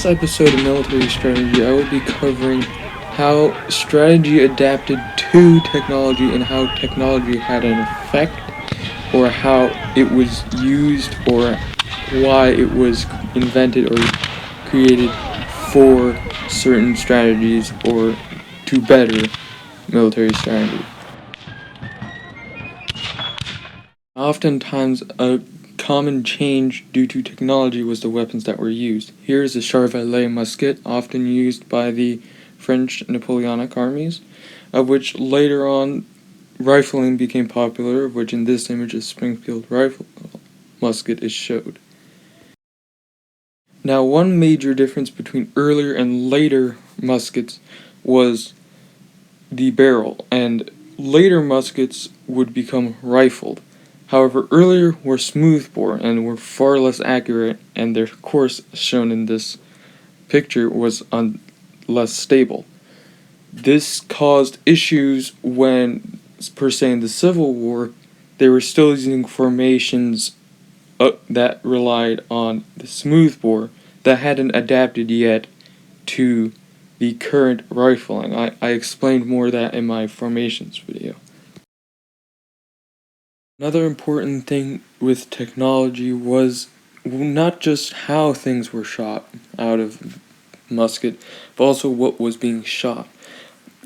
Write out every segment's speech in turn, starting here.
this episode of Military Strategy, I will be covering how strategy adapted to technology and how technology had an effect, or how it was used, or why it was invented or created for certain strategies or to better military strategy. Oftentimes, a common change due to technology was the weapons that were used. Here is a Charvelet musket, often used by the French Napoleonic armies, of which later on rifling became popular, of which in this image a Springfield rifle musket is showed. Now, one major difference between earlier and later muskets was the barrel, and later muskets would become rifled. However, earlier were smoothbore and were far less accurate, and their course, shown in this picture, was less stable. This caused issues when, per se, in the Civil War, they were still using formations that relied on the smoothbore that hadn't adapted yet to the current rifling. I explained more of that in my formations video. Another important thing with technology was not just how things were shot out of musket, but also what was being shot.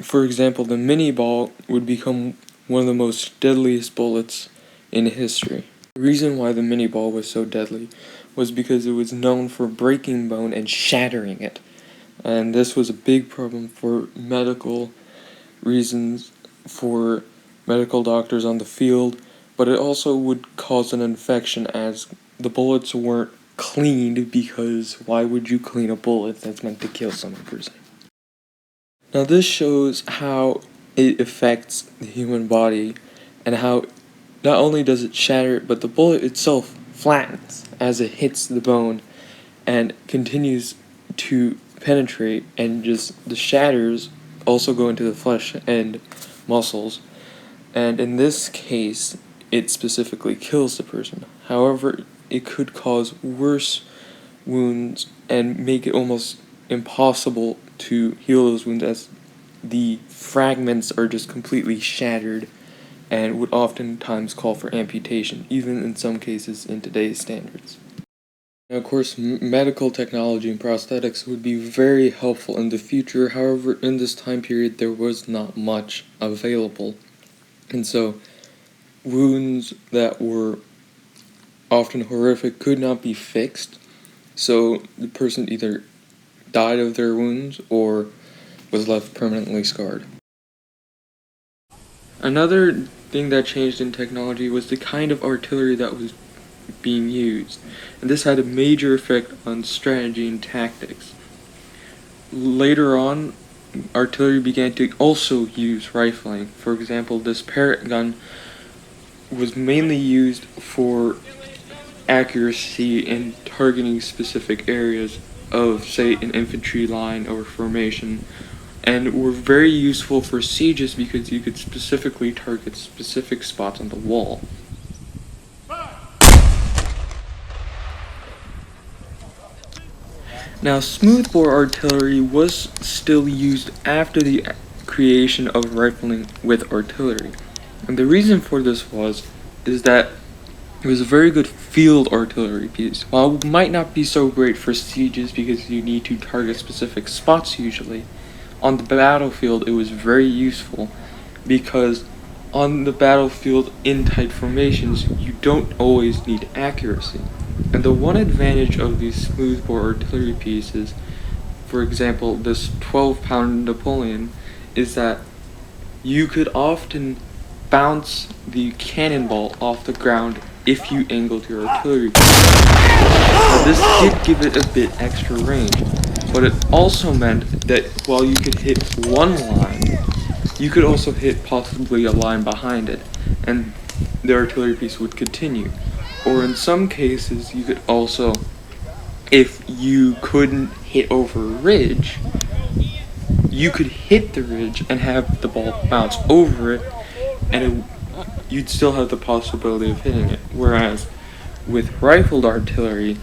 For example, the mini ball would become one of the most deadliest bullets in history. The reason why the mini ball was so deadly was because it was known for breaking bone and shattering it. And this was a big problem for medical reasons, for medical doctors on the field, but it also would cause an infection as the bullets weren't cleaned, because why would you clean a bullet that's meant to kill someone per se? Now this shows how it affects the human body and how not only does it shatter, but the bullet itself flattens as it hits the bone and continues to penetrate, and just the shatters also go into the flesh and muscles, and in this case it specifically kills the person. However, it could cause worse wounds and make it almost impossible to heal those wounds, as the fragments are just completely shattered and would oftentimes call for amputation, even in some cases in today's standards. Now, of course, medical technology and prosthetics would be very helpful in the future. However, in this time period there was not much available, and so wounds that were often horrific could not be fixed, so the person either died of their wounds or was left permanently scarred. Another thing that changed in technology was the kind of artillery that was being used, and this had a major effect on strategy and tactics. Later on, artillery began to also use rifling. For example, this Parrott gun was mainly used for accuracy in targeting specific areas of, say, an infantry line or formation, and were very useful for sieges because you could specifically target specific spots on the wall. Now, smoothbore artillery was still used after the creation of rifling with artillery, and the reason for this is that it was a very good field artillery piece. While it might not be so great for sieges because you need to target specific spots usually, on the battlefield it was very useful, because on the battlefield in tight formations you don't always need accuracy. And the one advantage of these smoothbore artillery pieces, for example this 12-pound Napoleon, is that you could often bounce the cannonball off the ground if you angled your artillery piece. Now this did give it a bit extra range, but it also meant that while you could hit one line, you could also hit possibly a line behind it, and the artillery piece would continue. Or in some cases, you could also, if you couldn't hit over a ridge, you could hit the ridge and have the ball bounce over it, and you'd still have the possibility of hitting it. Whereas with rifled artillery,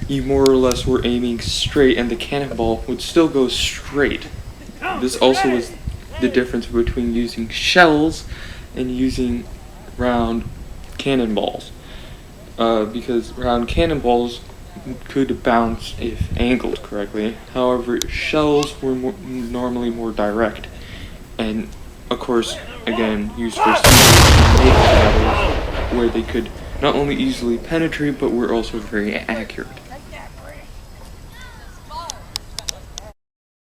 you more or less were aiming straight and the cannonball would still go straight. This also is the difference between using shells and using round cannonballs. Because round cannonballs could bounce if angled correctly. However, shells were normally more direct, and of course, again, used for naval battles, where they could not only easily penetrate, but were also very accurate.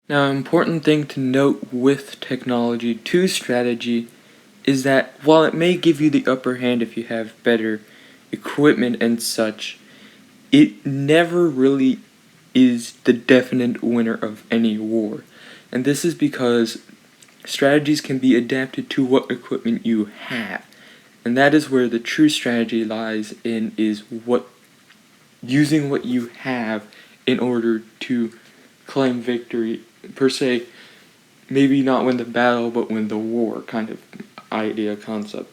Now, an important thing to note with technology to strategy is that while it may give you the upper hand if you have better equipment and such, it never really is the definite winner of any war. And this is because strategies can be adapted to what equipment you have. And that is where the true strategy lies in, is what using what you have in order to claim victory, per se. Maybe not win the battle, but win the war kind of idea concept.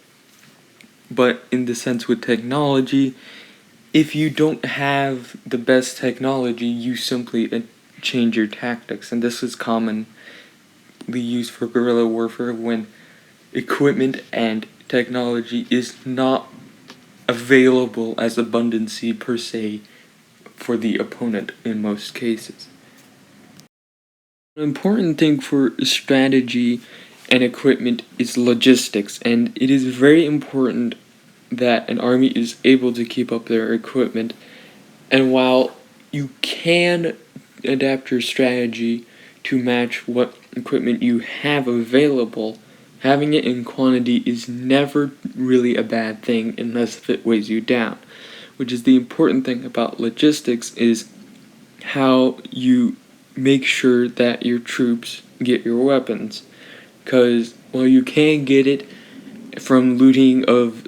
But in the sense with technology, if you don't have the best technology, you simply change your tactics. And this is commonly used for guerrilla warfare when equipment and technology is not available as abundancy per se for the opponent in most cases. An important thing for strategy and equipment is logistics, and it is very important that an army is able to keep up their equipment. And while you can adapt your strategy to match what equipment you have available, having it in quantity is never really a bad thing unless it weighs you down. Which is the important thing about logistics, is how you make sure that your troops get your weapons. Because while you can get it from looting of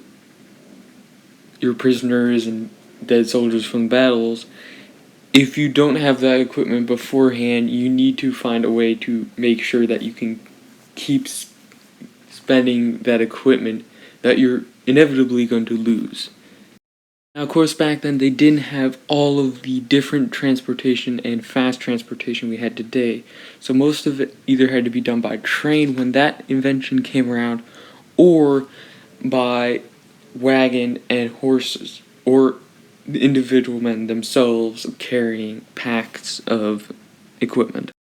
your prisoners and dead soldiers from battles, if you don't have that equipment beforehand, you need to find a way to make sure that you can keep spending that equipment that you're inevitably going to lose. Now, of course, back then they didn't have all of the different transportation and fast transportation we had today, so most of it either had to be done by train when that invention came around, or by wagon and horses, or the individual men themselves carrying packs of equipment.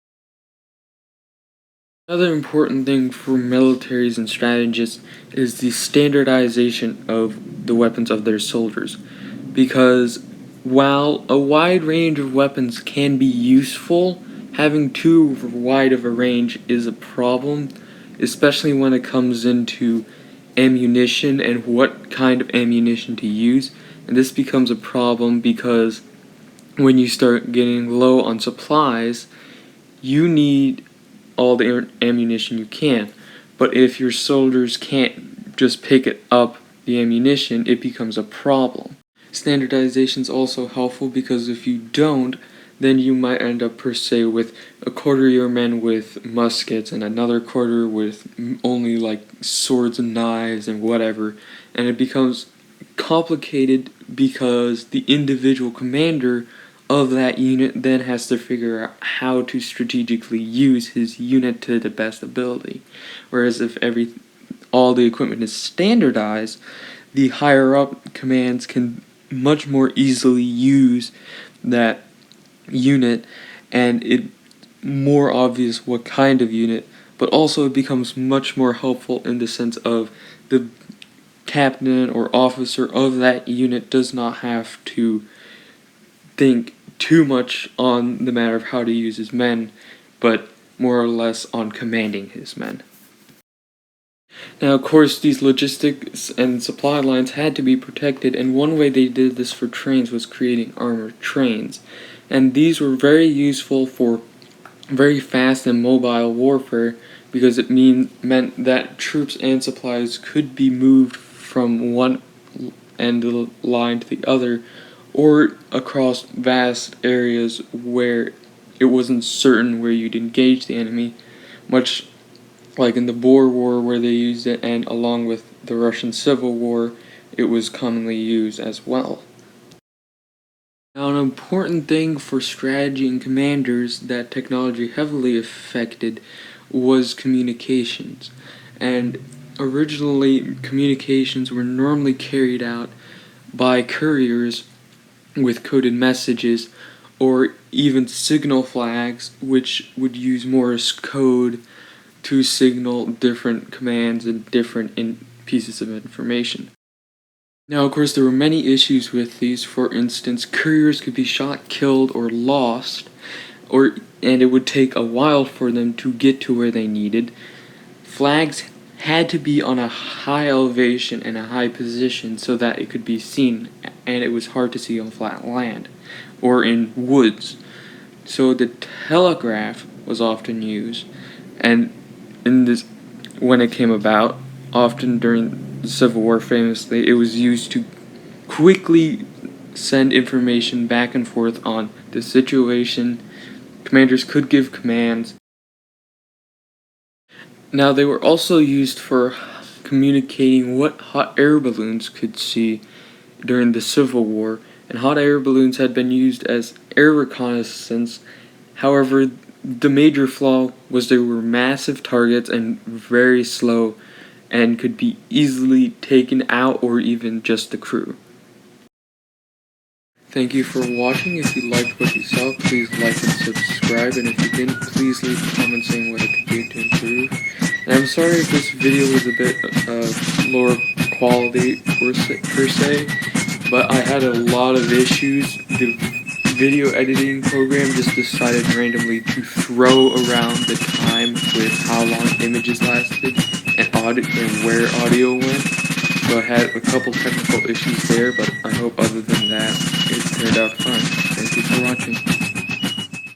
Another important thing for militaries and strategists is the standardization of the weapons of their soldiers, because while a wide range of weapons can be useful, having too wide of a range is a problem, especially when it comes into ammunition and what kind of ammunition to use. And this becomes a problem because when you start getting low on supplies, you need all the ammunition you can. But if your soldiers can't just pick it up, the ammunition, it becomes a problem. Standardization is also helpful because if you don't, then you might end up per se with a quarter of your men with muskets and another quarter with only like swords and knives and whatever, and it becomes complicated because the individual commander of that unit then has to figure out how to strategically use his unit to the best ability. Whereas if all the equipment is standardized, the higher up commands can much more easily use that unit, and it's more obvious what kind of unit, but also it becomes much more helpful in the sense of the captain or officer of that unit does not have to think too much on the matter of how to use his men, but more or less on commanding his men. Now, of course, these logistics and supply lines had to be protected, and one way they did this for trains was creating armored trains. And these were very useful for very fast and mobile warfare because it meant that troops and supplies could be moved from one end of the line to the other, or across vast areas where it wasn't certain where you'd engage the enemy, much like in the Boer War where they used it, and along with the Russian Civil War, it was commonly used as well. Now, an important thing for strategy and commanders that technology heavily affected was communications. And originally, communications were normally carried out by couriers with coded messages or even signal flags, which would use Morse code to signal different commands and different pieces of information. Now, of course, there were many issues with these. For instance, couriers could be shot, killed, or lost, and it would take a while for them to get to where they needed. Flags had to be on a high elevation and a high position so that it could be seen, and it was hard to see on flat land or in woods. So the telegraph was often used, and in this, when it came about, often during the Civil War, famously, it was used to quickly send information back and forth on the situation. Commanders could give commands. Now, they were also used for communicating what hot air balloons could see during the Civil War, and hot air balloons had been used as air reconnaissance. However, the major flaw was they were massive targets and very slow and could be easily taken out or even just the crew. Thank you for watching. If you liked what you saw, please like and subscribe, and if you didn't, please leave a comment saying what I could do to improve. And I'm sorry if this video was a bit lower quality per se, but I had a lot of issues. The video editing program just decided randomly to throw around the time with how long images lasted and where audio went. So I had a couple technical issues there, but I hope other than that, it turned out fine. Thank you for watching.